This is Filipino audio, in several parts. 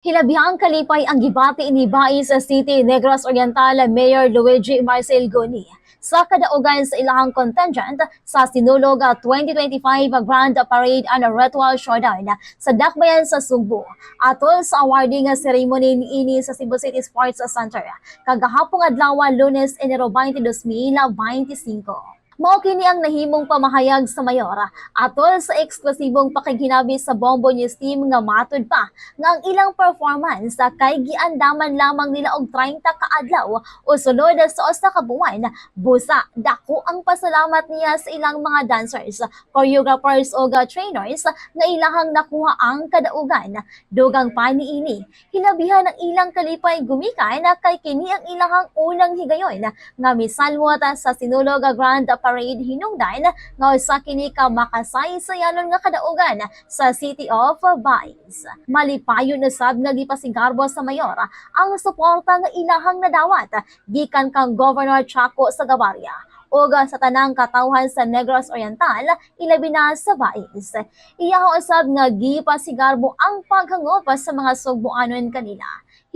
Hilabihang kalipay ang gibati ni Bais City, Negros Oriental Mayor Luigi Marcel Goni sa kadaugan sa ilahang contingent sa sinulog 2025 Grand Parade and Ritual Showdown sa Dakbayan sa Sugbo. Atol sa awarding ceremony niini sa Cebu City Sports Center kagahapong adlaw Lunes, Enero 20, 2025. Mao kini ang nahimong pamahayag sa mayor atol sa eksklusibong pakighinabi sa Bombo News Team nga matud pa nga ang ilang performance kay giandaman lamang nila og 30 ka adlaw o sulod sa usa ka buwan. Busa dako ang pasalamat niya sa ilang mga dancers, choreographers o trainers nga ilahang nakuha ang kadaugan. Dugang pa niini hinabihan ang ilang kalipay gumikan kay kini ang ilahang unang higayon nga misalwat sa sinulog Grand Parade hinungdan nga usa kini ka makasaysayanon nga kadaugan sa City of Bais. Malipayon na sab nga gipasigarbo sa mayor ang suporta nga ilahang nadawat gikan kang Governor Chaco Sagabarria ug sa tanang katawhan sa Negros Oriental, ilabi na sa Bais. Iyaho usab nga gipasigarbo ang paghangop sa mga Sugboanon kanila.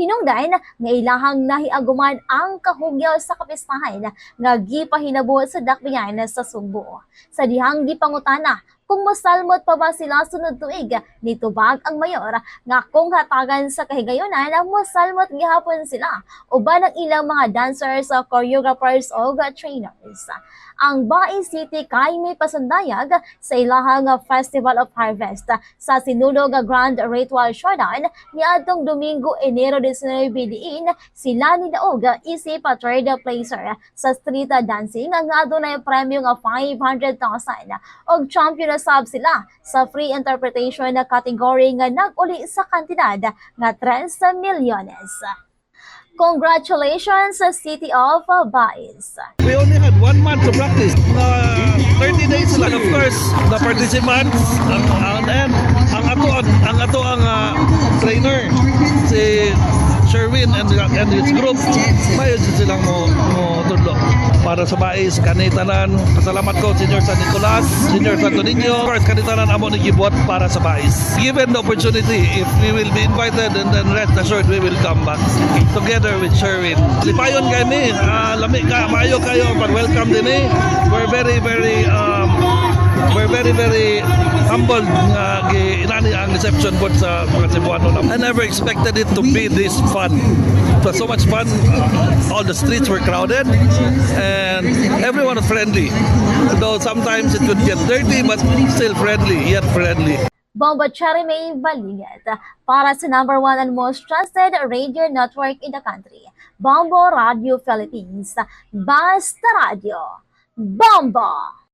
Hinungdan nga ilahang nahiaguman ang kahugyaw sa kapistahan nga gipahinabuo sa Dakbayan sa Sugbo. Sa dihang gipangutana kung mosalmot pa ba sila sunod tuig, nitubag ang mayor nga kung hatagan sa kahigayonan mosalmot gihapon sila uban ang ilang mga dancers, choreographers o trainers. Ang Bais City kay may pasundayag sa ilahang Festival of Harvest sa sinulog Grand Ritual Showdown niadtong Domingo, Enero 19 diin sila ni daog isip third placer sa street dancing nga adunay premyo nga 500,000 og champion sab sila sa free interpretation na category nga nag-uli sa kantidad nga 3 milyones. Congratulations sa City of Bais. We only had 1 month to practice. 30 days lang. Of course, the participants, and ang ato ang trainer, si Sherwin and his group, mayo silang mo tudlo para sa Bais kanitanan. Pasalamat ko Senior San Nicolas, Senior Santo Niño, of course kanitanan amo ni gibot para sa Bais. Given the opportunity, if we will be invited, and then rest assured we will come back together with Sherwin. Lipayon kami, lami ka, maayo kayo, but welcome din eh. We're very humbled nga inani ang reception board sa mga Cebuano. I never expected it to be this fun. It was so much fun. All the streets were crowded and everyone was friendly. Though sometimes it could get dirty, but still friendly, yet friendly. Bombo Cherry Baliget para sa #1 and most trusted radio network in the country, Bombo Radio Philippines. Basta Radio. Bombo!